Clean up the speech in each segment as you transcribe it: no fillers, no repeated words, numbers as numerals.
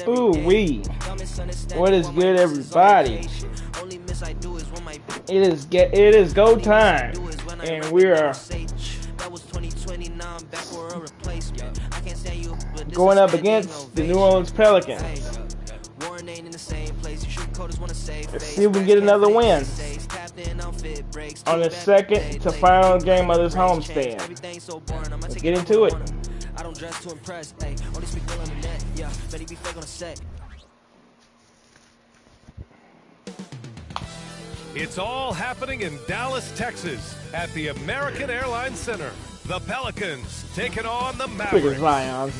Ooh wee. What is good, everybody? It is go time, and we are going up against the New Orleans Pelicans. Let's see if we can get another win on the second to final game of this homestand. Let's get into it. I don't dress to impress, only speak well on the net, better be fake on the set. It's all happening in Dallas, Texas at the American Airlines Center. The Pelicans taking on the Mavericks.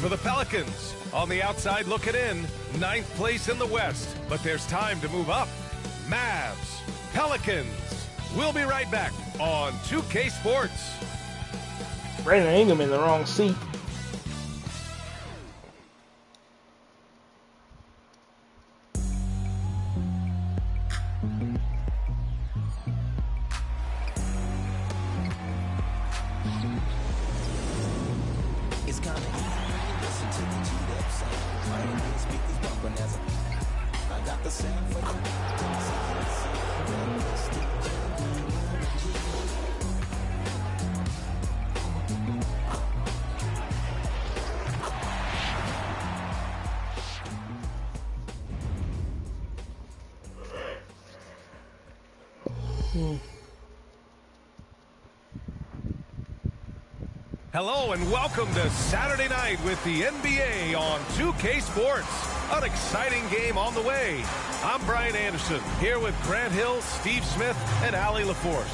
For the Pelicans, on the outside looking in, 9th place in the West, but there's time to move up. Mavs, Pelicans. We'll be right back on 2K Sports. Brandon Ingram in the wrong seat. Hello and welcome to Saturday night with the NBA on 2K Sports. An exciting game on the way. I'm Brian Anderson, here with Grant Hill, Steve Smith, and Allie LaForce.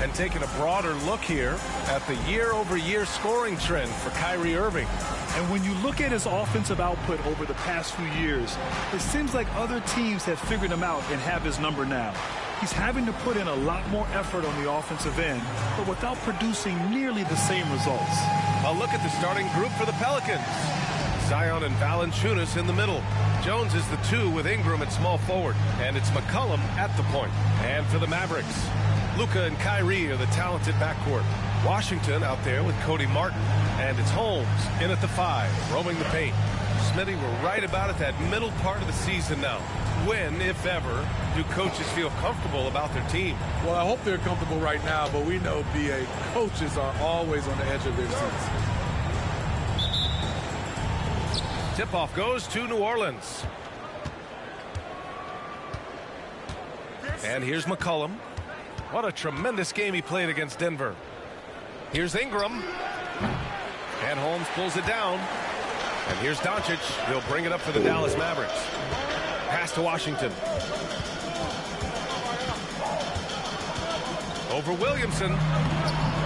And taking a broader look here at the year-over-year scoring trend for Kyrie Irving. And when you look at his offensive output over the past few years, it seems like other teams have figured him out and have his number now. He's having to put in a lot more effort on the offensive end, but without producing nearly the same results. A look at the starting group for the Pelicans. Zion and Valanciunas in the middle. Jones is the 2 with Ingram at small forward, and it's McCollum at the point. And for the Mavericks, Luka and Kyrie are the talented backcourt. Washington out there with Cody Martin, and it's Holmes in at the 5, roaming the paint. Smitty, we're right about at that middle part of the season now. When, if ever, do coaches feel comfortable about their team? Well, I hope they're comfortable right now, but we know, BA, coaches are always on the edge of their seats. Tip-off goes to New Orleans. And here's McCollum. What a tremendous game he played against Denver. Here's Ingram. And Holmes pulls it down. And here's Doncic. He'll bring it up for the Dallas Mavericks. Pass to Washington. Over Williamson.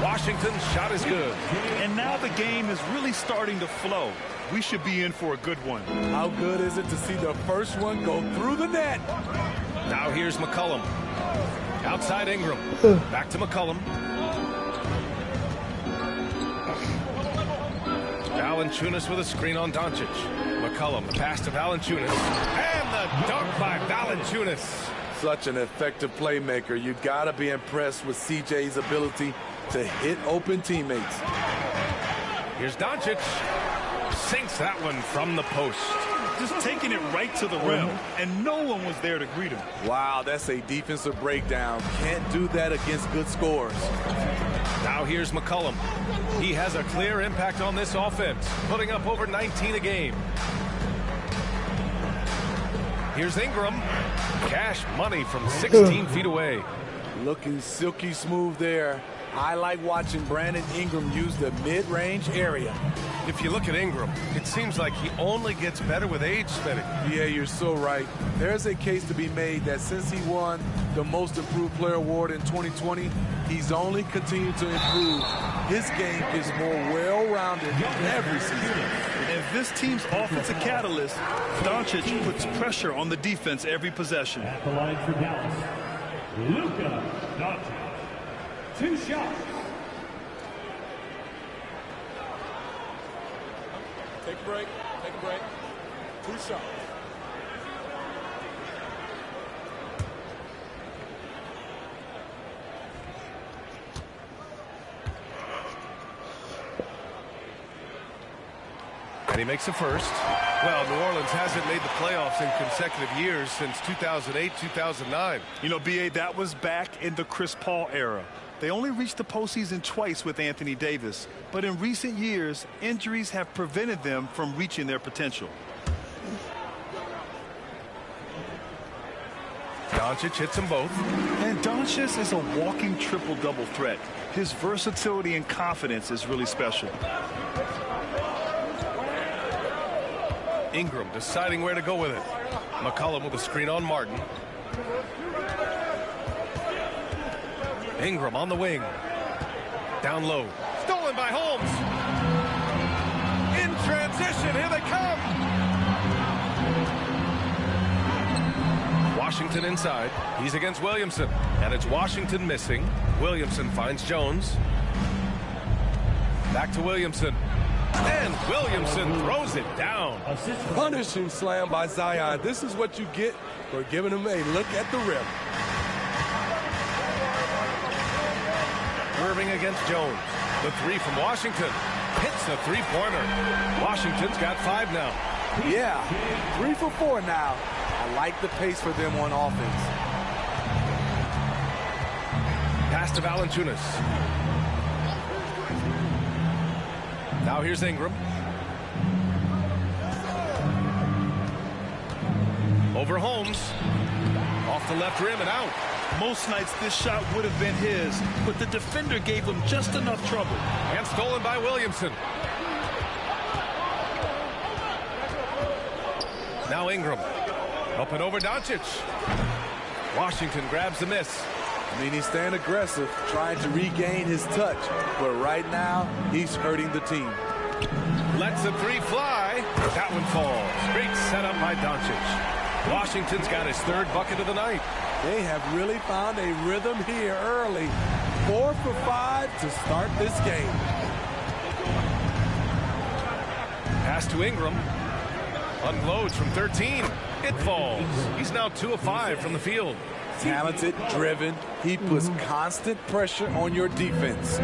Washington's shot is good. And now the game is really starting to flow. We should be in for a good one. How good is it to see the first one go through the net? Now here's McCollum. Outside Ingram. Back to McCollum. Valanciunas with a screen on Doncic. McCollum, pass to Valanciunas. And the dunk by Valanciunas. Such an effective playmaker. You got to be impressed with CJ's ability to hit open teammates. Here's Doncic. Sinks that one from the post. Just taking it right to the rim, and no one was there to greet him. Wow, that's a defensive breakdown. Can't do that against good scores. Now here's McCollum. He has a clear impact on this offense, putting up over 19 a game. Here's Ingram. Cash money from 16 feet away. Looking silky smooth there. I like watching Brandon Ingram use the mid-range area. If you look at Ingram, it seems like he only gets better with age, Smitty. Yeah, you're so right. There's a case to be made that since he won the Most Improved Player Award in 2020, he's only continued to improve. His game is more well-rounded every season. And this team's offensive catalyst, Doncic puts pressure on the defense every possession. At the line for Dallas, Luka Doncic. 2 shots. Take a break. Take a break. 2 shots. And he makes the first. Well, New Orleans hasn't made the playoffs in consecutive years since 2008, 2009. You know, B.A., that was back in the Chris Paul era. They only reached the postseason twice with Anthony Davis. But in recent years, injuries have prevented them from reaching their potential. Doncic hits them both. And Doncic is a walking triple-double threat. His versatility and confidence is really special. Ingram deciding where to go with it. McCollum with a screen on Martin. Ingram on the wing. Down low. Stolen by Holmes. In transition. Here they come. Washington inside. He's against Williamson. And it's Washington missing. Williamson finds Jones. Back to Williamson. And Williamson throws it down. Punishing slam by Zion. This is what you get for giving him a look at the rim. Irving against Jones. The three from Washington. Hits the three-pointer. Washington's got 5 now. Yeah, 3 for 4 now. I like the pace for them on offense. Pass to Valanciunas. Now here's Ingram. Over Holmes. Off the left rim and out. Most nights this shot would have been his, but the defender gave him just enough trouble. And stolen by Williamson. Now Ingram. Up and over Doncic. Washington grabs the miss. I mean, he's staying aggressive, trying to regain his touch. But right now, he's hurting the team. Lets the three fly. That one falls. Great setup by Doncic. Washington's got his 3rd bucket of the night. They have really found a rhythm here early. 4 for 5 to start this game. Pass to Ingram. Unloads from 13. It falls. He's now 2 of 5 from the field. Talented, driven. He puts constant pressure on your defense.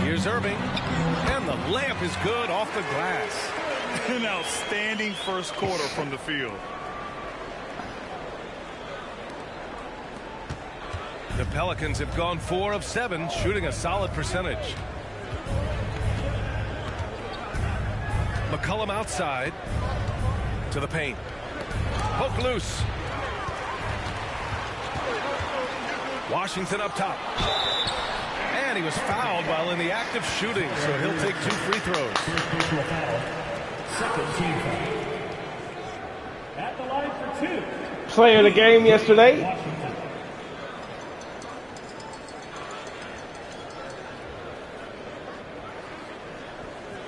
Here's Irving. And the layup is good off the glass. An outstanding first quarter from the field. The Pelicans have gone 4 of 7, shooting a solid percentage. McCollum outside to the paint. Poke loose. Washington up top. And he was fouled while in the act of shooting, so he'll take 2 free throws. Second team foul. At the line for 2. Player of the game yesterday. Washington.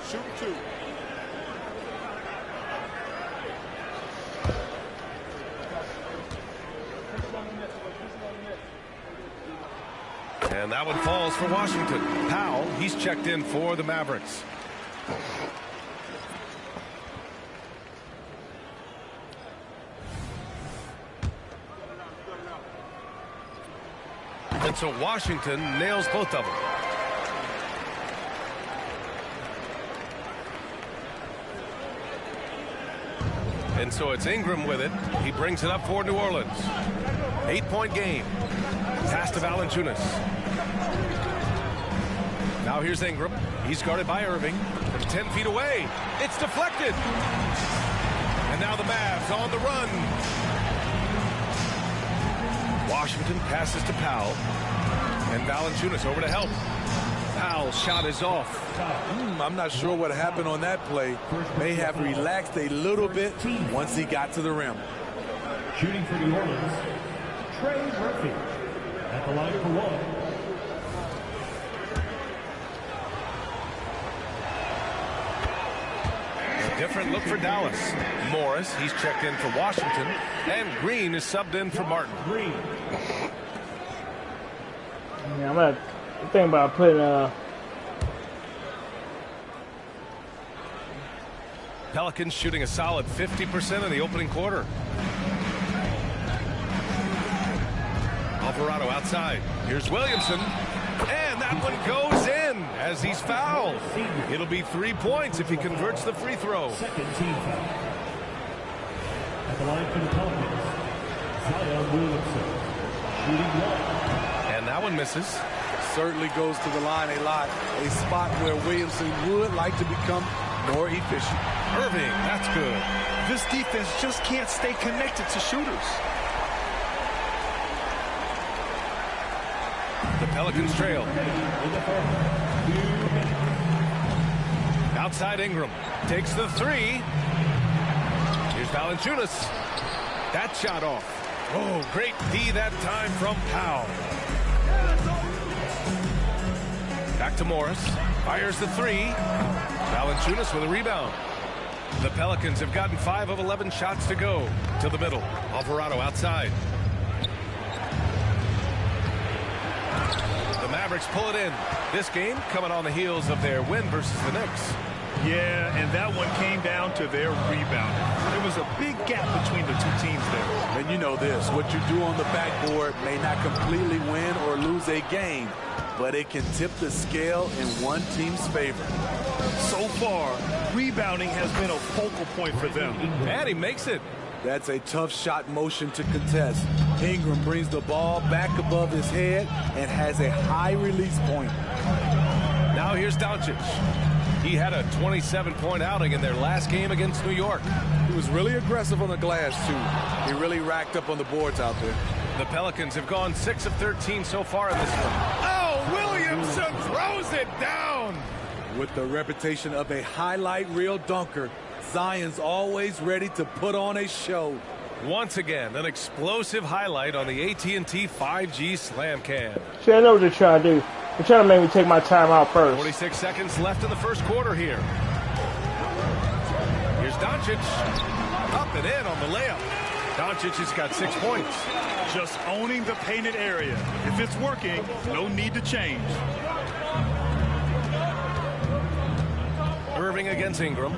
Shoot 2. And that one falls for Washington. Powell, he's checked in for the Mavericks. And so Washington nails both of them. And so it's Ingram with it. He brings it up for New Orleans. 8-point game. Pass to Valanciunas. Now here's Ingram. He's guarded by Irving. From 10 feet away. It's deflected. And now the Mavs on the run. Washington passes to Powell. And Valanciunas over to help. Powell's shot is off. I'm not sure what happened on that play. May have relaxed a little bit once he got to the rim. Shooting for New Orleans, Trey Murphy. At the line for 1. Different look for Dallas. Morris, he's checked in for Washington. And Green is subbed in for Martin. Green. Yeah, I'm gonna think about putting Pelicans shooting a solid 50% in the opening quarter. Alvarado outside. Here's Williamson. And that one goes in as he's fouled. It'll be 3 points if he converts the free throw. Second team foul. At the line for the Pelicans, Zion Williamson, shooting one. And that one misses. Certainly goes to the line a lot. A spot where Williamson would like to become more efficient. Irving, that's good. This defense just can't stay connected to shooters. The Pelicans trail. Outside Ingram. Takes the three. Here's Valanciunas. That shot off. Oh, great D that time from Powell. Back to Morris. Fires the three. Valanciunas with a rebound. The Pelicans have gotten 5 of 11 shots to go. To the middle. Alvarado outside. The Mavericks pull it in. This game coming on the heels of their win versus the Knicks. Yeah, and that one came down to their rebound. There was a big gap between the two teams there. And you know this, what you do on the backboard may not completely win or lose a game, but it can tip the scale in one team's favor. So far, rebounding has been a focal point for them. And he makes it. That's a tough shot motion to contest. Ingram brings the ball back above his head and has a high release point. Now here's Doncic. He had a 27-point outing in their last game against New York. He was really aggressive on the glass, too. He really racked up on the boards out there. The Pelicans have gone 6 of 13 so far in this one. Oh, Williamson throws it down. With the reputation of a highlight reel dunker, Zion's always ready to put on a show. Once again, an explosive highlight on the AT&T 5G Slam Cam. See, I know what they're trying to do. They're trying to make me take my time out first. 46 seconds left in the first quarter here. Here's Doncic. Up and in on the layup. Doncic has got 6 points. Just owning the painted area. If it's working, no need to change. Irving against Ingram.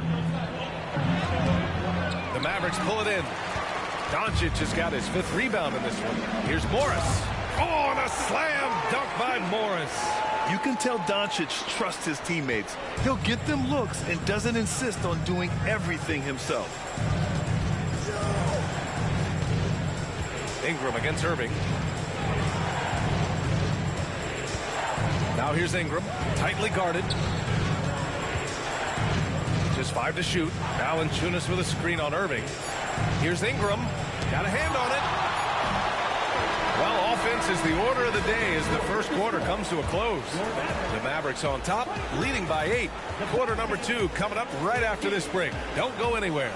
The Mavericks pull it in. Doncic has got his 5th rebound in this one. Here's Morris. Oh, and a slam dunk by Morris. You can tell Doncic trusts his teammates. He'll get them looks and doesn't insist on doing everything himself. Ingram against Irving. Now here's Ingram, tightly guarded. Just 5 to shoot. Valanciunas with a screen on Irving. Here's Ingram. Got a hand on it. Well, offense is the order of the day as the first quarter comes to a close. The Mavericks on top, leading by 8. Quarter number 2 coming up right after this break. Don't go anywhere.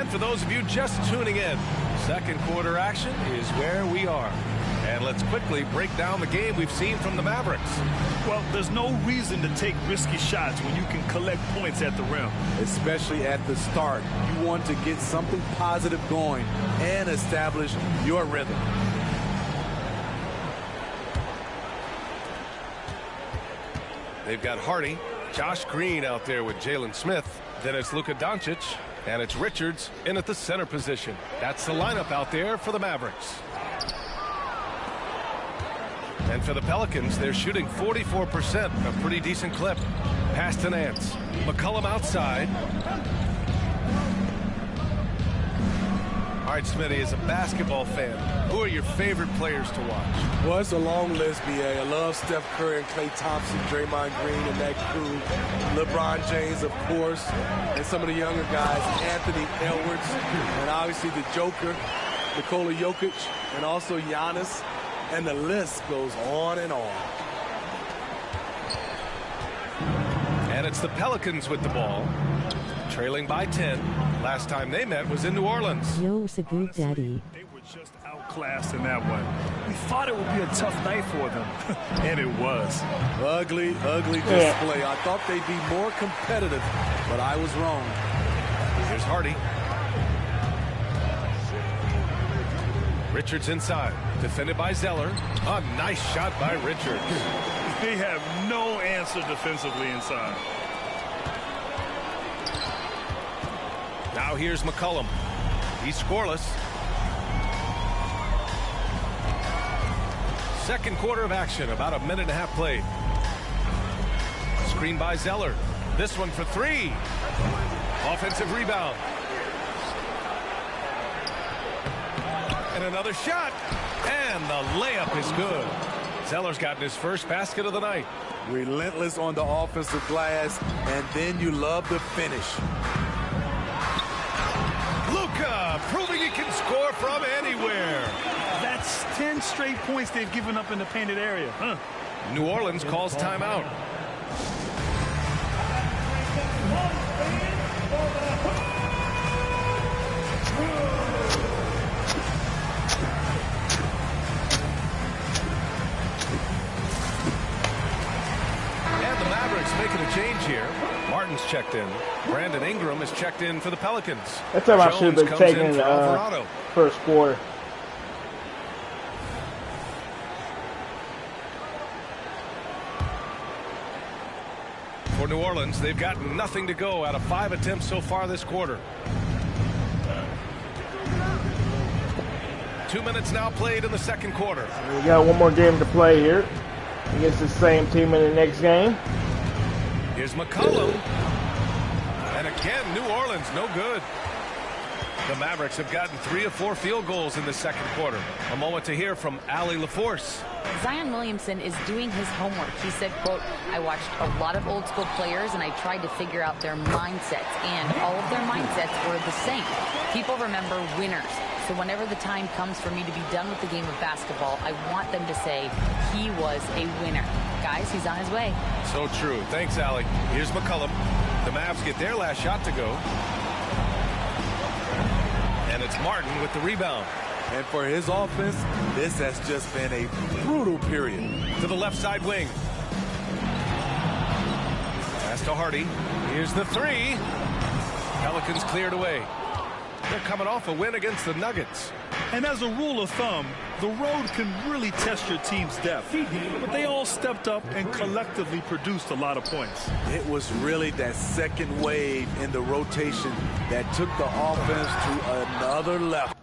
For those of you just tuning in, second quarter action is where we are. And let's quickly break down the game we've seen from the Mavericks. Well, there's no reason to take risky shots when you can collect points at the rim. Especially at the start. You want to get something positive going and establish your rhythm. They've got Hardy, Josh Green out there with Jalen Smith. Then it's Luka Doncic. And it's Richards in at the center position. That's the lineup out there for the Mavericks. And for the Pelicans, they're shooting 44%, a pretty decent clip. Pass to Nance. McCollum outside. All right, Smitty, as a basketball fan, who are your favorite players to watch? Well, it's a long list, B.A. I love Steph Curry and Klay Thompson, Draymond Green and that crew. LeBron James, of course, and some of the younger guys, Anthony Edwards, and obviously the Joker, Nikola Jokic, and also Giannis, and the list goes on and on. And it's the Pelicans with the ball. Trailing by 10. Last time they met was in New Orleans. Yo, Sagu Daddy. They were just outclassed in that one. We thought it would be a tough night for them, and it was. Ugly display. I thought they'd be more competitive, but I was wrong. Here's Hardy. Richards inside. Defended by Zeller. A nice shot by Richards. They have no answer defensively inside. Now here's McCollum. He's scoreless. Second quarter of action. About a minute and a half played. Screen by Zeller. This one for three. Offensive rebound. And another shot. And the layup is good. Zeller's gotten his first basket of the night. Relentless on the offensive glass, and then you love the finish. Luka proving he can score from anywhere. That's 10 straight points they've given up in the painted area. Huh? New Orleans calls timeout. And the Mavericks making a change here. Martin's checked in. Brandon Ingram is checked in for the Pelicans. That's time I should have been taking first quarter. For New Orleans, they've got nothing to go out of 5 attempts so far this quarter. 2 minutes now played in the second quarter. We got one more game to play here against the same team in the next game. Here's McCollum. And again, New Orleans, no good. The Mavericks have gotten 3 of 4 field goals in the second quarter. A moment to hear from Allie LaForce. Zion Williamson is doing his homework. He said, quote, I watched a lot of old school players and I tried to figure out their mindsets, and all of their mindsets were the same. People remember winners. So whenever the time comes for me to be done with the game of basketball, I want them to say he was a winner. Guys, he's on his way. So true. Thanks, Allie. Here's McCollum. The Mavs get their last shot to go. And it's Martin with the rebound. And for his offense, this has just been a brutal period. To the left side wing. Pass to Hardy. Here's the three. Pelicans cleared away. They're coming off a win against the Nuggets. And as a rule of thumb, the road can really test your team's depth. But they all stepped up and collectively produced a lot of points. It was really that second wave in the rotation that took the offense to another level.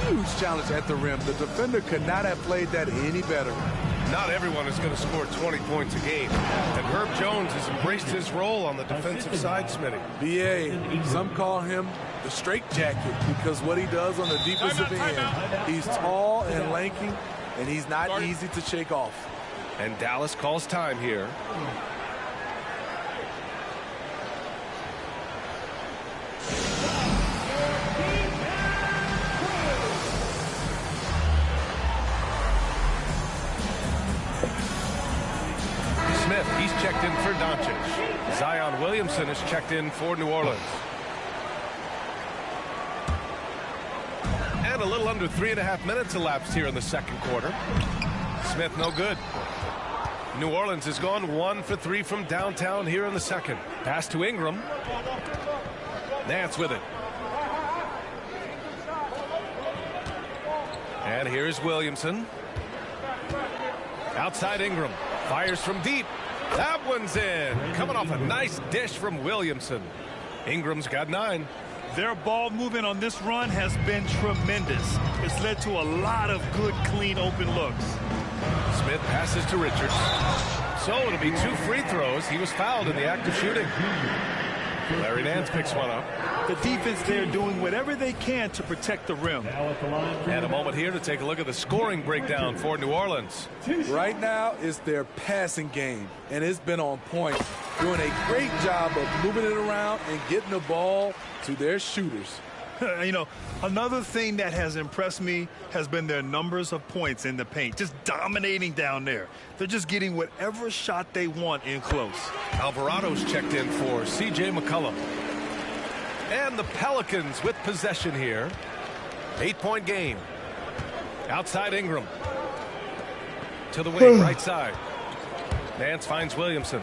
Huge challenge at the rim. The defender could not have played that any better. Not everyone is going to score 20 points a game. And Herb Jones has embraced his role on the defensive side, Smitty. BA, some call him the straitjacket because what he does on the defensive end, he's tall and lanky, and he's not easy to shake off. And Dallas calls time here. Smith, he's checked in for Doncic. Zion Williamson is checked in for New Orleans. And a little under 3.5 minutes elapsed here in the second quarter. Smith no good. New Orleans has gone 1 for 3 from downtown here in the second. Pass to Ingram. Nance with it. And here's Williamson. Outside Ingram. Fires from deep. That one's in. Coming off a nice dish from Williamson. Ingram's got 9. Their ball movement on this run has been tremendous. It's led to a lot of good, clean, open looks. Smith passes to Richards. So it'll be 2 free throws. He was fouled in the act of shooting. Larry Nance picks one up. The defense there doing whatever they can to protect the rim. And a moment here to take a look at the scoring breakdown for New Orleans. Right now, it's their passing game, and it's been on point. doing a great job of moving it around and getting the ball to their shooters. You know, another thing that has impressed me has been their numbers of points in the paint, just dominating down there. They're just getting whatever shot they want in close. Alvarado's checked in for C.J. McCollum. And the Pelicans with possession here. 8-point game. Outside Ingram. To the wing, right side. Nance finds Williamson.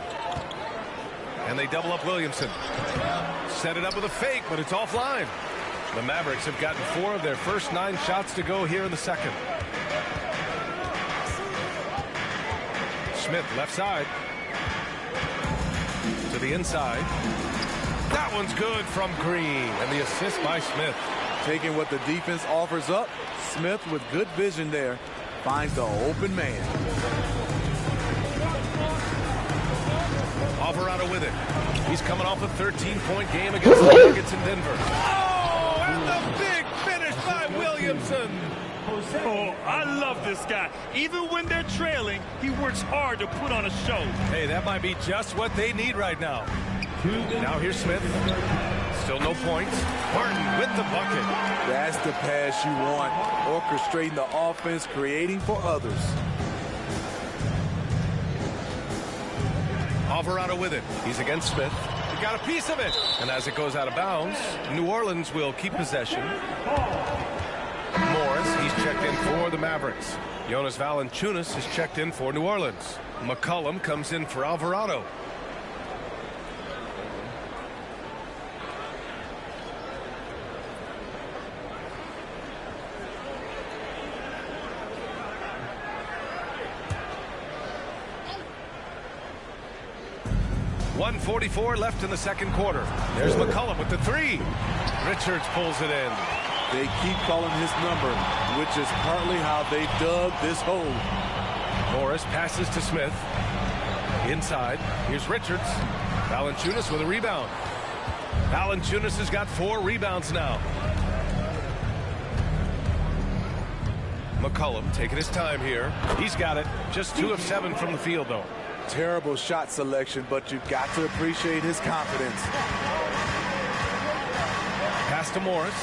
And they double up Williamson. Set it up with a fake, but it's offline. The Mavericks have gotten 4 of their first 9 shots to go here in the second. Smith left side. To the inside. That one's good from Green. And the assist by Smith. Taking what the defense offers up, Smith with good vision there finds the open man. Alvarado with it. He's coming off a 13-point game against the Nuggets in Denver. Oh, and the big finish by Williamson. Oh, I love this guy. Even when they're trailing, he works hard to put on a show. Hey, that might be just what they need right now. Now here's Smith. Still no points. Martin with the bucket. That's the pass you want. Orchestrating the offense, creating for others. Alvarado with it. He's against Smith. He got a piece of it. And as it goes out of bounds, New Orleans will keep possession. Morris, he's checked in for the Mavericks. Jonas Valanciunas is checked in for New Orleans. McCollum comes in for Alvarado. .144 left in the second quarter. There's McCollum with the 3. Richards pulls it in. They keep calling his number, which is partly how they dug this hole. Morris passes to Smith. Inside. Here's Richards. Valanciunas with a rebound. Valanciunas has got 4 rebounds now. McCollum taking his time here. He's got it. Just 2 of 7 from the field, though. Terrible shot selection, but you've got to appreciate his confidence. Pass to Morris.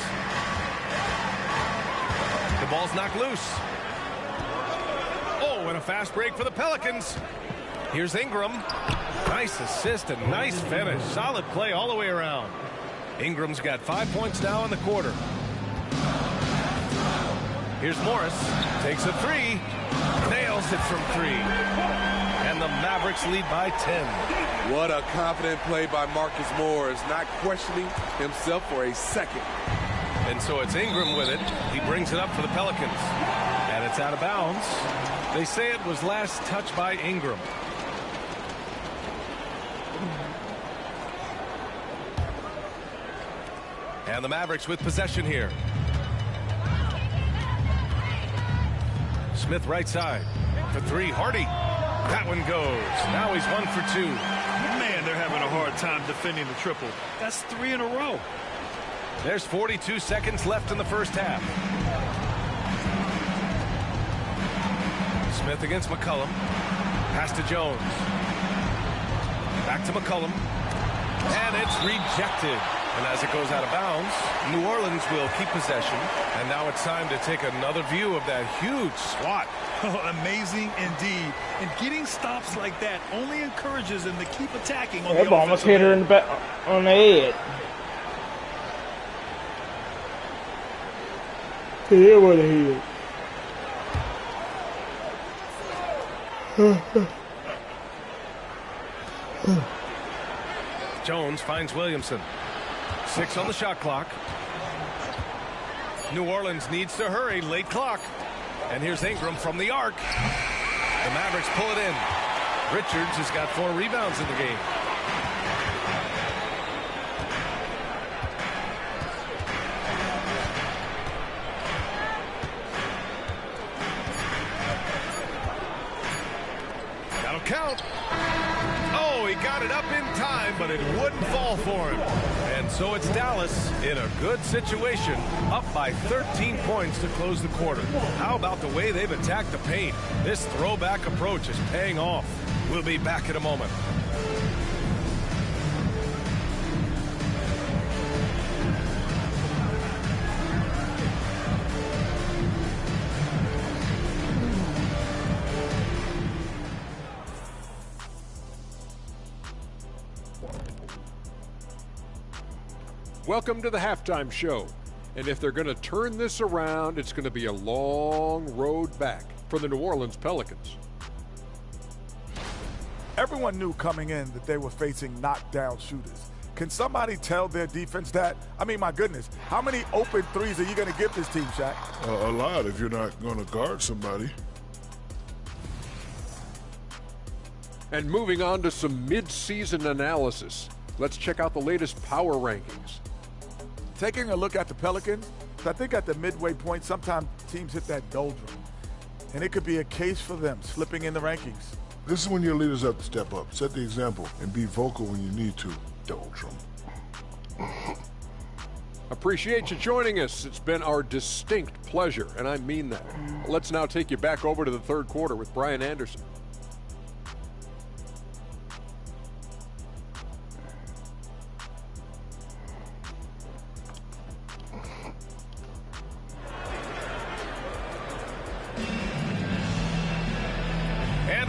The ball's knocked loose. Oh, and a fast break for the Pelicans. Here's Ingram. Nice assist and nice finish. Solid play all the way around. Ingram's got 5 points now in the quarter. Here's Morris. Takes a 3. Nails it from 3. And the Mavericks lead by 10. What a confident play by Marcus Morris, not questioning himself for a second. And so it's Ingram with it. He brings it up for the Pelicans. And it's out of bounds. They say it was last touched by Ingram. And the Mavericks with possession here. Smith right side. For 3, Hardy. That one goes. Now he's 1 for 2. Man, they're having a hard time defending the triple. That's 3 in a row. There's 42 seconds left in the first half. Smith against McCollum. Pass to Jones. Back to McCollum. And it's rejected. And as it goes out of bounds, New Orleans will keep possession. And now it's time to take another view of that huge swat. Oh, amazing indeed. And getting stops like that only encourages them to keep attacking on the ball almost hit her in the back on the head. Yeah, what the hell. Jones finds Williamson. 6 on the shot clock. New Orleans needs to hurry. Late clock. And here's Ingram from the arc. The Mavericks pull it in. Richards has got 4 rebounds in the game. That'll count. Oh, he got it up in time, but it wouldn't fall for him. And so it's Dallas in a good situation, up by 13 points to close the quarter. How about the way they've attacked the paint? This throwback approach is paying off. We'll be back in a moment. Welcome to the halftime show. And if they're going to turn this around, it's going to be a long road back for the New Orleans Pelicans. Everyone knew coming in that they were facing knockdown shooters. Can somebody tell their defense that? I mean, my goodness, how many open threes are you going to give this team, Shaq? A lot if you're not going to guard somebody. And moving on to some mid-season analysis. Let's check out the latest power rankings. Taking a look at the Pelicans, I think at the midway point, sometimes teams hit that doldrum. And it could be a case for them slipping in the rankings. This is when your leaders have to step up, set the example, and be vocal when you need to. Doldrum. Appreciate you joining us. It's been our distinct pleasure, and I mean that. Let's now take you back over to the third quarter with Brian Anderson.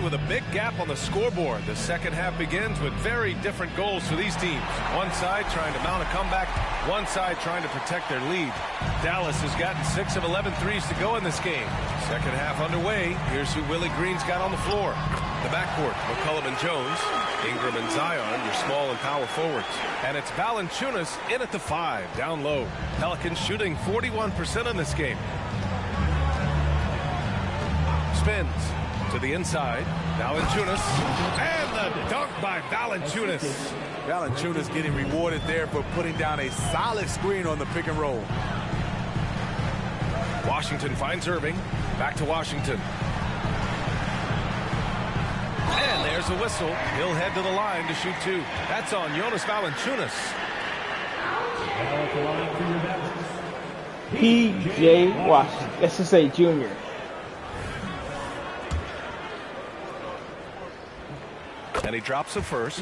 With a big gap on the scoreboard, the second half begins with very different goals for these teams. One side trying to mount a comeback, one side trying to protect their lead. Dallas has gotten 6 of 11 threes to go in this game. Second half underway. Here's who Willie Green's got on the floor. The backcourt, McCollum and Jones, Ingram and Zion, your small and power forwards. And it's Valanciunas in at the 5, down low. Pelicans shooting 41% in this game. Spins to the inside. Valanciunas. And the dunk by Valanciunas. Valanciunas getting rewarded there for putting down a solid screen on the pick and roll. Washington finds Irving. Back to Washington. And there's a whistle. He'll head to the line to shoot 2. That's on Jonas Valanciunas. Now at the line for your Mavericks. P.J. Washington. Let's just say junior. And he drops a first.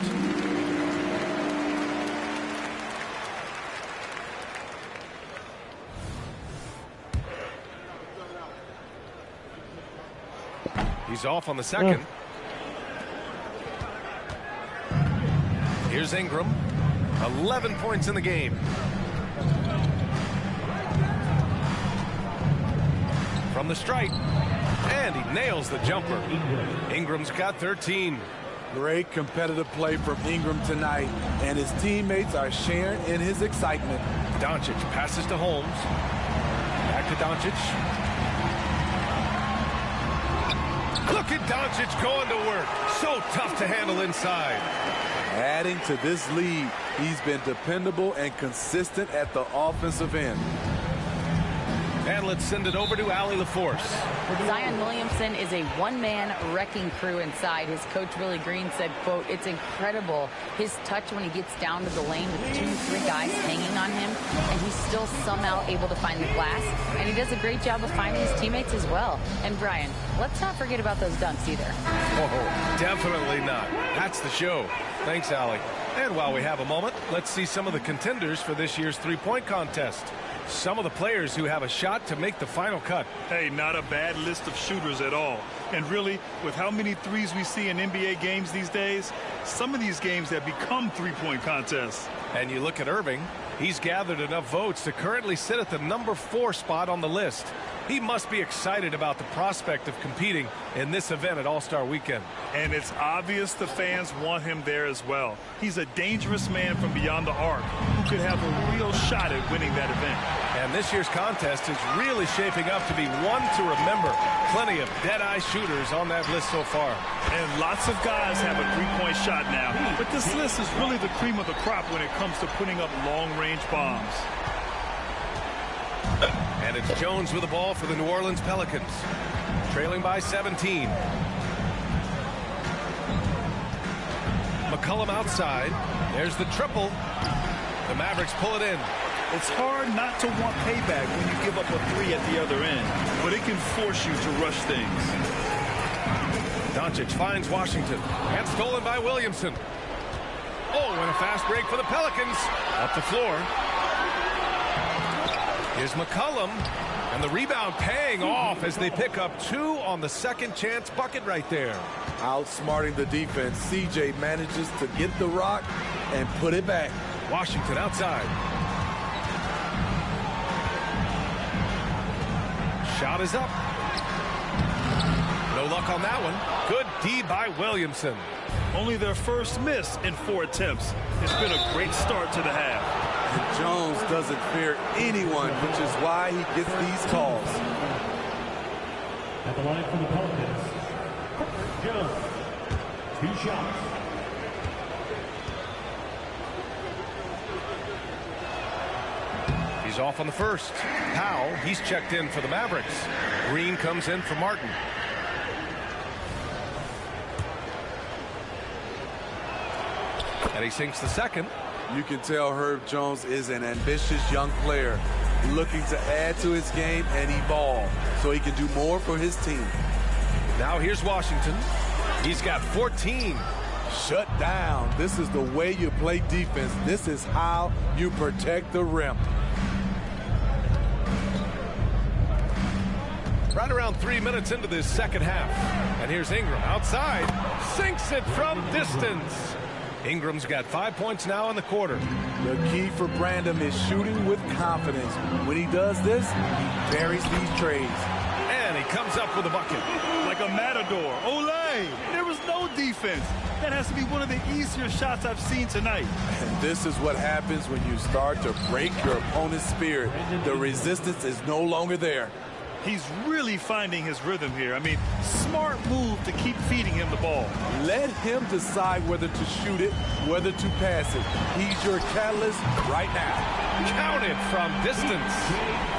He's off on the second. Here's Ingram. 11 points in the game. From the stripe. And he nails the jumper. Ingram's got 13. Great competitive play from Ingram tonight, and his teammates are sharing in his excitement. Doncic passes to Holmes. Back to Doncic. Look at Doncic going to work. So tough to handle inside. Adding to this lead, he's been dependable and consistent at the offensive end. And let's send it over to Allie LaForce. Zion Williamson is a one-man wrecking crew inside. His coach, Willie Green, said, quote, "It's incredible his touch when he gets down to the lane with 2-3 guys hanging on him, and he's still somehow able to find the glass. And he does a great job of finding his teammates as well." And Brian, let's not forget about those dunks either. Oh, definitely not. That's the show. Thanks, Allie. And while we have a moment, let's see some of the contenders for this year's three-point contest. Some of the players who have a shot to make the final cut. Hey, not a bad list of shooters at all. And really, with how many threes we see in NBA games these days, some of these games have become three-point contests. And you look at Irving, he's gathered enough votes to currently sit at the number 4 spot on the list. He must be excited about the prospect of competing in this event at All-Star Weekend. And it's obvious the fans want him there as well. He's a dangerous man from beyond the arc who could have a real shot at winning that event. And this year's contest is really shaping up to be one to remember. Plenty of dead-eye shooters on that list so far. And lots of guys have a three-point shot now. But this list is really the cream of the crop when it comes to putting up long-range bombs. And it's Jones with the ball for the New Orleans Pelicans. Trailing by 17. McCollum outside. There's the triple. The Mavericks pull it in. It's hard not to want payback when you give up a three at the other end, but it can force you to rush things. Doncic finds Washington. And stolen by Williamson. Oh, and a fast break for the Pelicans. Up the floor. Here's McCollum. And the rebound paying off as they pick up 2 on the second chance bucket right there. Outsmarting the defense, CJ manages to get the rock and put it back. Washington outside. Shot is up. No luck on that one. Good D by Williamson. Only their first miss in 4 attempts. It's been a great start to the half. And Jones doesn't fear anyone, which is why he gets these calls. At the line for the Pelicans, Jones. 2 shots. He's off on the first. Powell, he's checked in for the Mavericks. Green comes in for Martin. And he sinks the second. You can tell Herb Jones is an ambitious young player looking to add to his game and evolve so he can do more for his team. Now here's Washington. He's got 14. Shut down. This is the way you play defense. This is how you protect the rim. Right around 3 minutes into this second half. And here's Ingram outside. Sinks it from distance. Ingram's got 5 points now in the quarter. The key for Brandon is shooting with confidence. When he does this, he buries these trays. And he comes up with a bucket. Like a matador. Olay! There was no defense. That has to be one of the easier shots I've seen tonight. And this is what happens when you start to break your opponent's spirit. The resistance is no longer there. He's really finding his rhythm here. I mean, smart move to keep feeding him the ball. Let him decide whether to shoot it, whether to pass it. He's your catalyst right now. Counted from distance.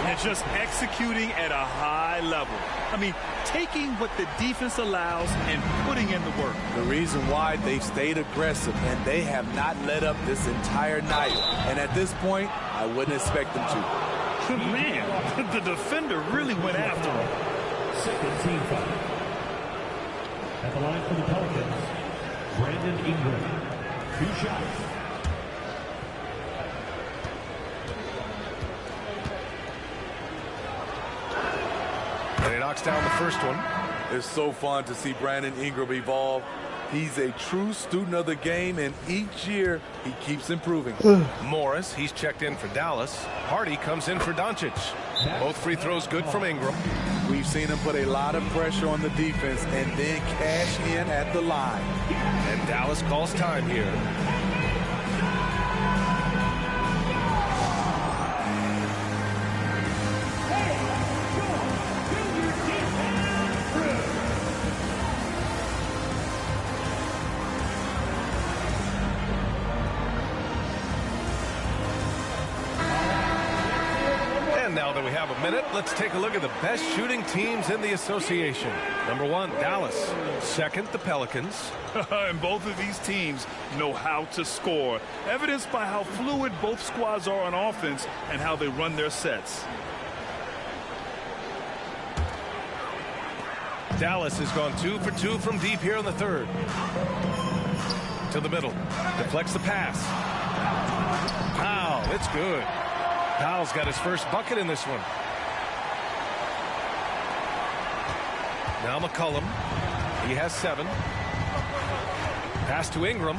And just executing at a high level. I mean, taking what the defense allows and putting in the work. The reason why they've stayed aggressive and they have not let up this entire night. And at this point, I wouldn't expect them to. Man, the defender really went after him. Second team foul. At the line for the Pelicans, Brandon Ingram. 2 shots. And he knocks down the first one. It's so fun to see Brandon Ingram evolve. He's a true student of the game, and each year he keeps improving. Morris, he's checked in for Dallas. Hardy comes in for Doncic. Both free throws good from Ingram. We've seen him put a lot of pressure on the defense and then cash in at the line. And Dallas calls time here. Now that we have a minute, let's take a look at the best shooting teams in the association. Number 1, Dallas. Second, the Pelicans. And both of these teams know how to score, evidenced by how fluid both squads are on offense and how they run their sets. Dallas has gone 2 for 2 from deep here in the third. To the middle. Deflects the pass. Wow, it's good. Powell's got his first bucket in this one. Now McCollum. He has 7. Pass to Ingram.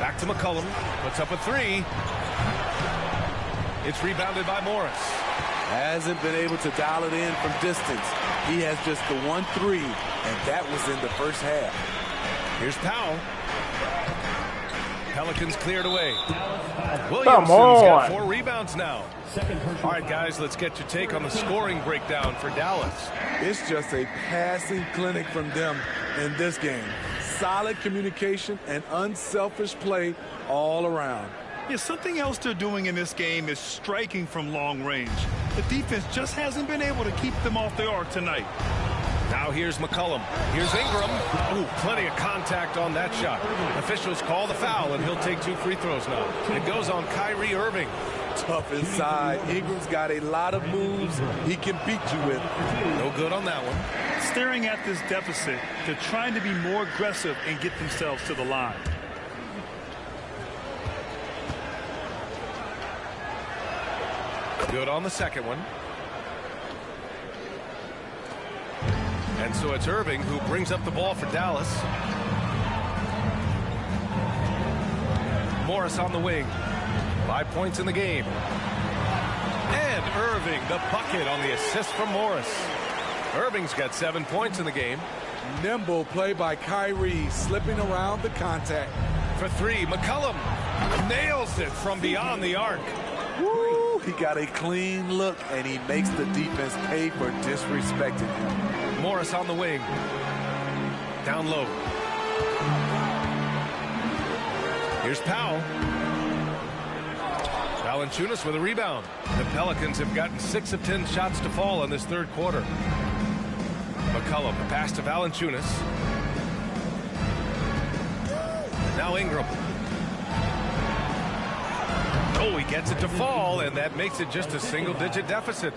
Back to McCollum. Puts up a 3. It's rebounded by Morris. Hasn't been able to dial it in from distance. He has just the 1-3, and that was in the first half. Here's Powell. Pelicans cleared away. Williamson's got 4 rebounds now. All right, guys, let's get your take on the scoring breakdown for Dallas. It's just a passing clinic from them in this game. Solid communication and unselfish play all around. Yeah, something else they're doing in this game is striking from long range. The defense just hasn't been able to keep them off the arc tonight. Now here's McCollum. Here's Ingram. Ooh, plenty of contact on that shot. Officials call the foul, and he'll take 2 free throws now. It goes on Kyrie Irving. Tough inside. Ingram's got a lot of moves he can beat you with. No good on that one. Staring at this deficit, they're trying to be more aggressive and get themselves to the line. Good on the second one. And so it's Irving who brings up the ball for Dallas. Morris on the wing. 5 points in the game. And Irving, the bucket on the assist from Morris. Irving's got 7 points in the game. Nimble play by Kyrie, slipping around the contact. For three, McCollum nails it from beyond the arc. Woo! He got a clean look, and he makes the defense pay for disrespecting him. Morris on the wing. Down low. Here's Powell. Valanciunas with a rebound. The Pelicans have gotten 6 of 10 shots to fall in this third quarter. McCollum, the pass to Valanciunas. Now Ingram. Oh, he gets it to fall, and that makes it just a single-digit deficit.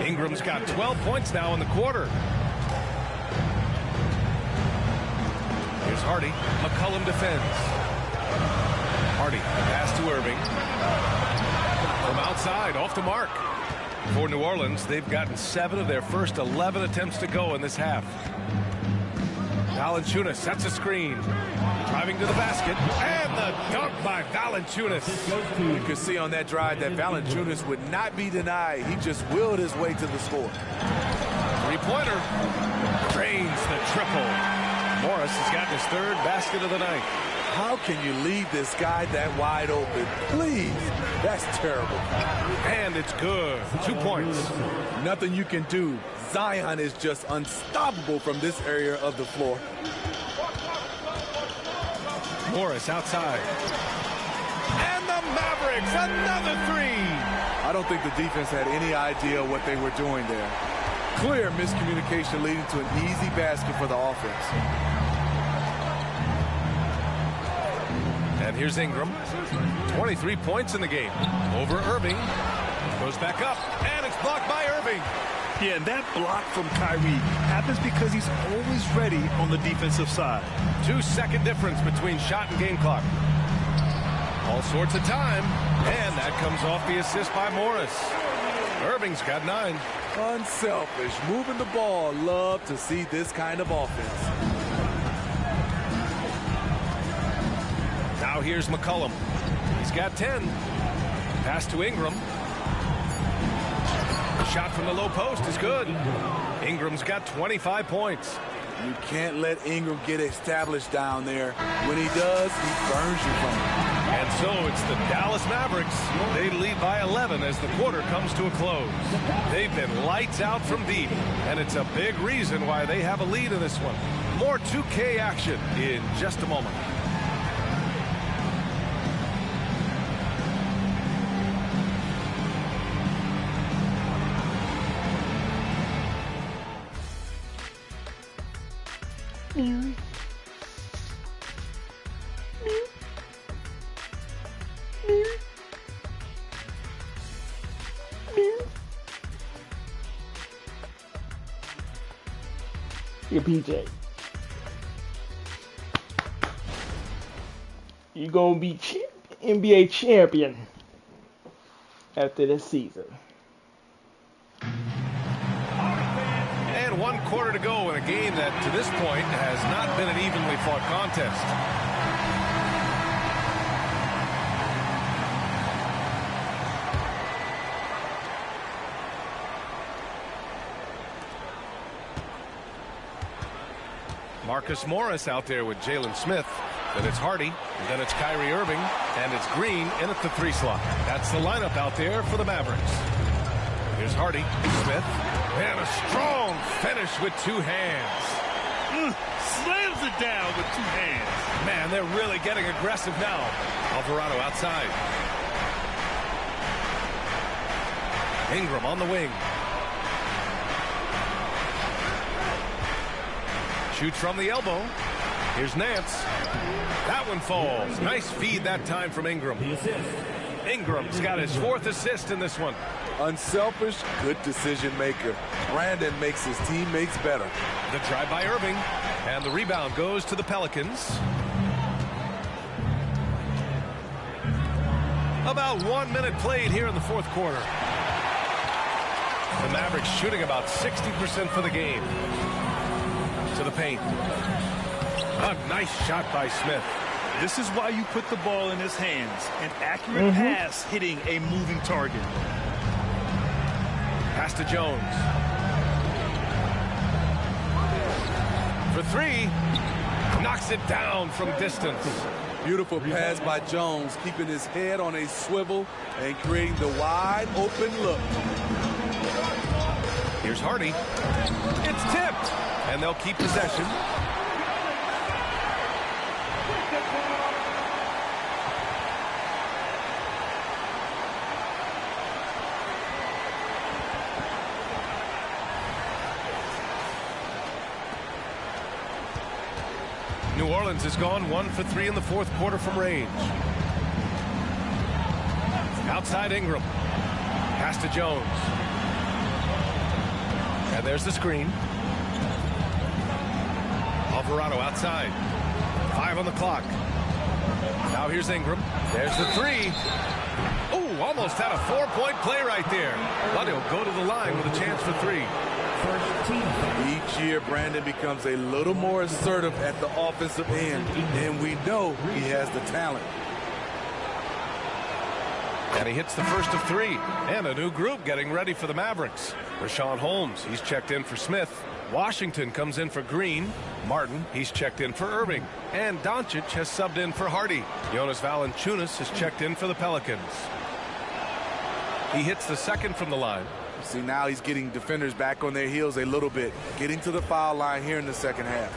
Ingram's got 12 points now in the quarter. Here's Hardy. McCollum defends. Hardy, pass to Irving. From outside, off the mark. For New Orleans, they've gotten 7 of their first 11 attempts to go in this half. Valanciunas sets a screen. Driving to the basket. And the dunk by Valanciunas. You can see on that drive that Valanciunas would not be denied. He just willed his way to the score. Three-pointer. Drains the triple. Morris has gotten his 3rd basket of the night. How can you leave this guy that wide open? Please. That's terrible. And it's good. 2 points. Nothing you can do. Zion is just unstoppable from this area of the floor. Morris outside. And the Mavericks, another 3. I don't think the defense had any idea what they were doing there. Clear miscommunication leading to an easy basket for the offense. And here's Ingram. 23 points in the game. Over Irving. Goes back up, and it's blocked by Irving. Yeah, and that block from Kyrie happens because he's always ready on the defensive side. 2-second difference between shot and game clock. All sorts of time, and that comes off the assist by Morris. Irving's got 9. Unselfish, moving the ball. Love to see this kind of offense. Now here's McCollum. He's got 10. Pass to Ingram. Shot from the low post is good. Ingram's got 25 points. You can't let Ingram get established down there. When he does, he burns you from it. And so it's the Dallas Mavericks. They lead by 11 as the quarter comes to a close. They've been lights out from deep, and it's a big reason why they have a lead in this one. More 2K action in just a moment. Here, PJ. You gonna be NBA champion after this season. And 1 quarter to go in a game that, to this point, has not been an evenly fought contest. Marcus Morris out there with Jalen Smith. Then it's Hardy. And then it's Kyrie Irving. And it's Green in at the 3 slot. That's the lineup out there for the Mavericks. Here's Hardy. Smith. And a strong finish with 2 hands. Slams it down with 2 hands. Man, they're really getting aggressive now. Alvarado outside. Ingram on the wing. Shoots from the elbow. Here's Nance. That one falls. Nice feed that time from Ingram. Ingram's got his 4th assist in this one. Unselfish, good decision maker. Brandon makes his teammates better. The drive by Irving. And the rebound goes to the Pelicans. About 1 minute played here in the 4th quarter. The Mavericks shooting about 60% for the game. To the paint. A nice shot by Smith. This is why you put the ball in his hands. An accurate pass hitting a moving target. Pass to Jones. For three. Knocks it down from distance. Beautiful pass by Jones, keeping his head on a swivel and creating the wide open look. Here's Hardy. It's tipped, and they'll keep possession. New Orleans has gone 1 for 3 in the fourth quarter from range. Outside Ingram. Pass to Jones. And there's the screen. Alvarado outside. 5 on the clock. Now here's Ingram. There's the three. Ooh, almost had a 4-point play right there. But he'll go to the line with a chance for 3. Each year, Brandon becomes a little more assertive at the offensive end, and we know he has the talent. And he hits the first of 3. And a new group getting ready for the Mavericks. Rashawn Holmes, he's checked in for Smith. Washington comes in for Green. Martin, he's checked in for Irving. And Doncic has subbed in for Hardy. Jonas Valanciunas has checked in for the Pelicans. He hits the second from the line. See, now he's getting defenders back on their heels a little bit, getting to the foul line here in the second half.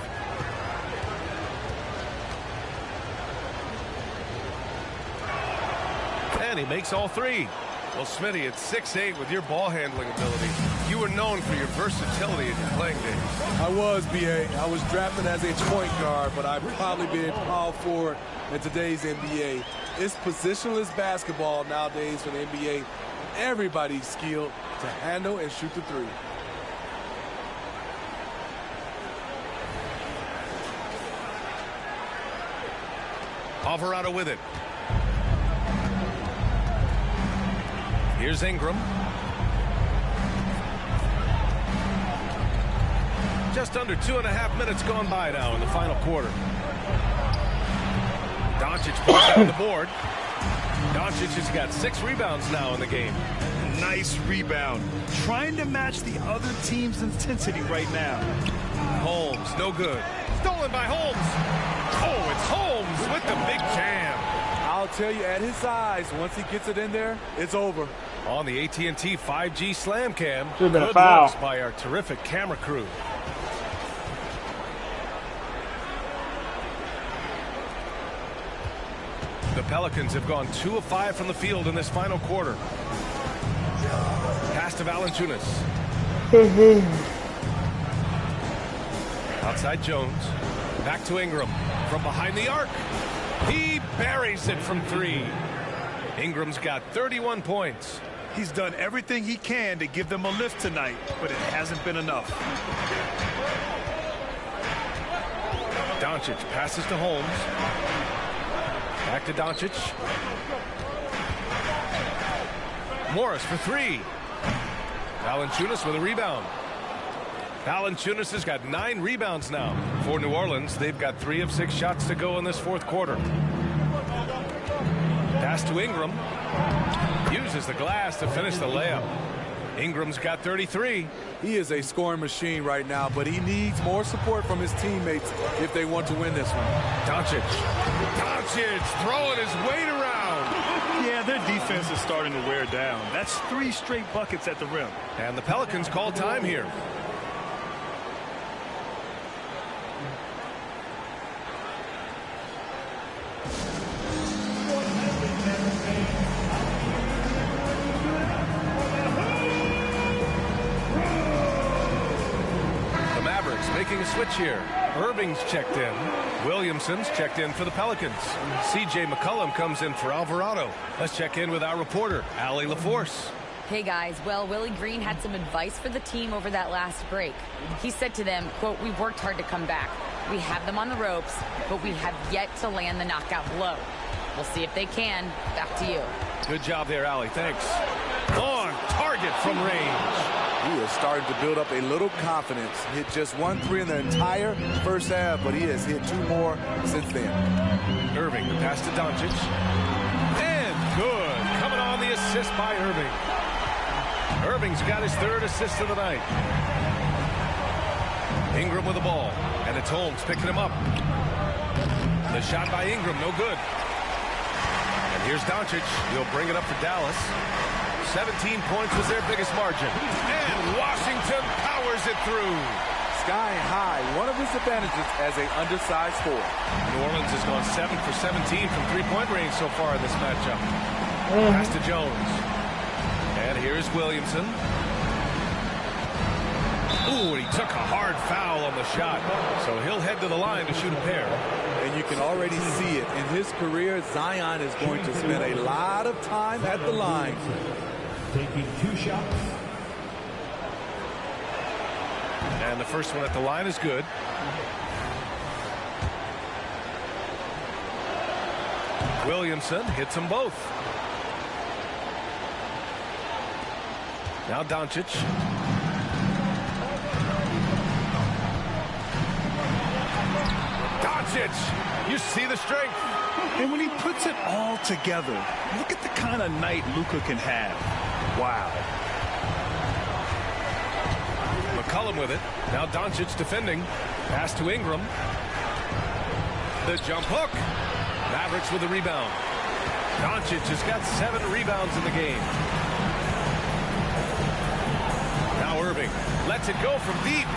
And he makes all 3. Well, Smitty, at 6'8" with your ball handling ability, you were known for your versatility in your playing days. I was, B.A. I was drafted as a point guard, but I've probably been power forward in today's NBA. It's positionless basketball nowadays for the NBA. Everybody's skilled to handle and shoot the 3. Alvarado with it. Here's Ingram. Just under 2.5 minutes gone by now in the final quarter. Doncic puts down the board. Doncic has got 6 rebounds now in the game. Nice rebound. Trying to match the other team's intensity right now. Holmes, no good. Stolen by Holmes. Oh, it's Holmes with the big jam. I'll tell you, at his size, once he gets it in there, it's over. On the AT&T 5G Slam Cam, Should've been a good foul looks by our terrific camera crew. The Pelicans have gone 2 of 5 from the field in this final quarter. Pass to Valanciunas. Outside Jones. Back to Ingram. From behind the arc. He buries it from 3. Ingram's got 31 points. He's done everything he can to give them a lift tonight, but it hasn't been enough. Doncic passes to Holmes. Back to Doncic. Morris for 3. Valanciunas with a rebound. Valanciunas has got 9 rebounds now. For New Orleans, they've got 3 of 6 shots to go in this fourth quarter. Pass to Ingram. Uses the glass to finish the layup. Ingram's got 33. He is a scoring machine right now, but he needs more support from his teammates if they want to win this one. Doncic. Doncic throwing his weight around. Yeah, their defense is starting to wear down. That's 3 straight buckets at the rim. And the Pelicans call time here. Making a switch here. Irving's checked in. Williamson's checked in for the Pelicans. C.J. McCollum comes in for Alvarado. Let's check in with our reporter, Allie LaForce. Hey guys, well, Willie Green had some advice for the team over that last break. He said to them, quote, "We've worked hard to come back. We have them on the ropes, but we have yet to land the knockout blow. We'll see if they can." Back to you. Good job there, Allie. Thanks. On target from range. He is starting to build up a little confidence. Hit just 1 3 in the entire first half, but he has hit 2 more since then. Irving, the pass to Doncic. And good. Coming on the assist by Irving. Irving's got his 3rd assist of the night. Ingram with the ball. And it's Holmes picking him up. The shot by Ingram, no good. And here's Doncic. He'll bring it up for Dallas. 17 points was their biggest margin. And Washington powers it through. Sky high, one of his advantages as an undersized forward. New Orleans has gone 7 for 17 from three-point range so far in this matchup. Pass to Jones. And here's Williamson. Ooh, and he took a hard foul on the shot. So he'll head to the line to shoot a pair. And you can already see it. In his career, Zion is going to spend a lot of time at the line. Taking 2 shots. And the first one at the line is good. Williamson hits them both. Now Doncic. Doncic, you see the strength. And when he puts it all together, look at the kind of night Luka can have. Wow. McCollum with it. Now Doncic defending. Pass to Ingram. The jump hook. Mavericks with the rebound. Doncic has got 7 rebounds in the game. Now Irving lets it go from deep.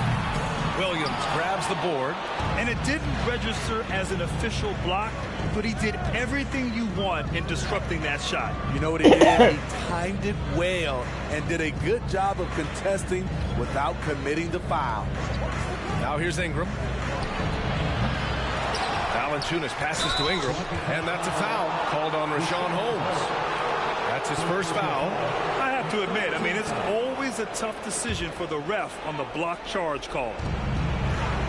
Williams grabs the board. And it didn't register as an official block, but he did everything you want in disrupting that shot. You know what he did? He timed it well and did a good job of contesting without committing the foul. Now here's Ingram. Valanciunas passes to Ingram, and that's a foul called on Rashawn Holmes. That's his first foul. I have to admit, I mean, it's always a tough decision for the ref on the block charge call.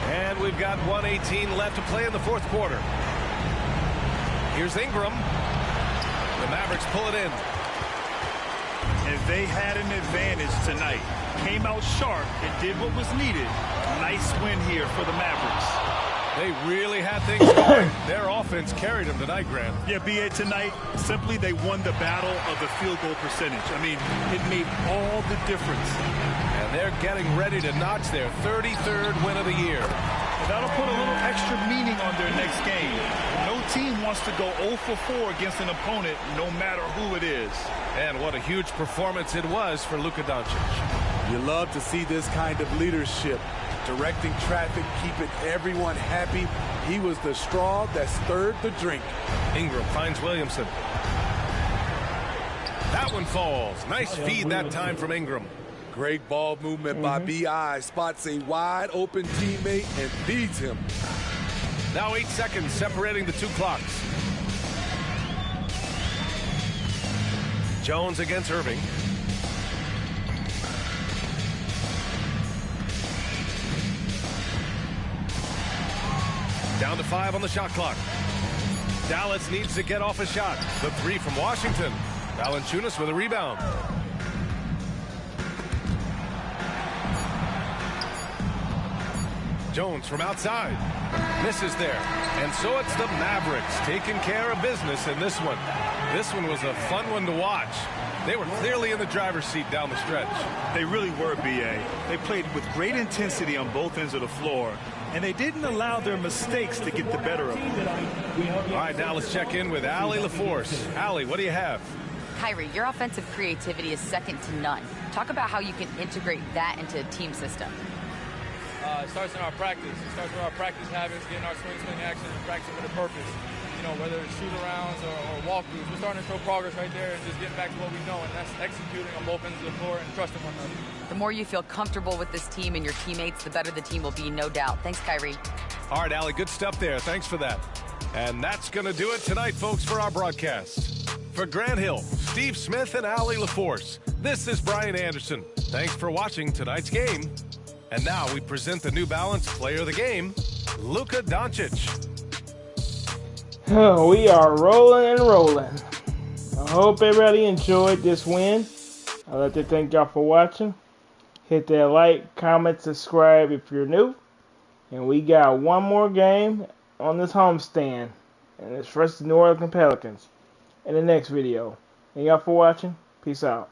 And we've got 1:18 left to play in the 4th quarter. Here's Ingram. The Mavericks pull it in. And they had an advantage tonight. Came out sharp and did what was needed. Nice win here for the Mavericks. They really had things going. Their offense carried them tonight, Grant. Yeah, B.A., tonight, simply they won the battle of the field goal percentage. I mean, it made all the difference. And they're getting ready to notch their 33rd win of the year. And that'll put a little extra meaning on their next game. No team wants to go 0 for 4 against an opponent, no matter who it is. And what a huge performance it was for Luka Doncic. You love to see this kind of leadership. Directing traffic, keeping everyone happy. He was the straw that stirred the drink. Ingram finds Williamson. That one falls. Nice feed that time from Ingram. Great ball movement by B.I. Spots a wide open teammate and feeds him. Now 8 seconds separating the 2 clocks. Jones against Irving. Down to 5 on the shot clock. Dallas needs to get off a shot. The 3 from Washington. Valanciunas with a rebound. Jones from outside. Misses there. And so it's the Mavericks taking care of business in this one. This one was a fun one to watch. They were clearly in the driver's seat down the stretch. They really were, B.A. They played with great intensity on both ends of the floor, and they didn't allow their mistakes to get the better of them. All right, now let's check in with Allie LaForce. Allie, what do you have? Kyrie, your offensive creativity is second to none. Talk about how you can integrate that into a team system. It starts in our practice. It starts with our practice habits, getting our swing action, and practicing with a purpose. You know, whether it's shoot-arounds or walkthroughs, we're starting to show progress right there and just getting back to what we know, and that's executing on both ends of the floor and trusting one another. The more you feel comfortable with this team and your teammates, the better the team will be, no doubt. Thanks, Kyrie. All right, Allie, good stuff there. Thanks for that. And that's going to do it tonight, folks, for our broadcast. For Grant Hill, Steve Smith, and Allie LaForce, this is Brian Anderson. Thanks for watching tonight's game. And now we present the New Balance Player of the Game, Luka Doncic. Oh, we are rolling and rolling. I hope everybody enjoyed this win. I'd like to thank y'all for watching. Hit that like, comment, subscribe if you're new. And we got one more game on this homestand. And it's versus the New Orleans Pelicans in the next video. Thank y'all for watching. Peace out.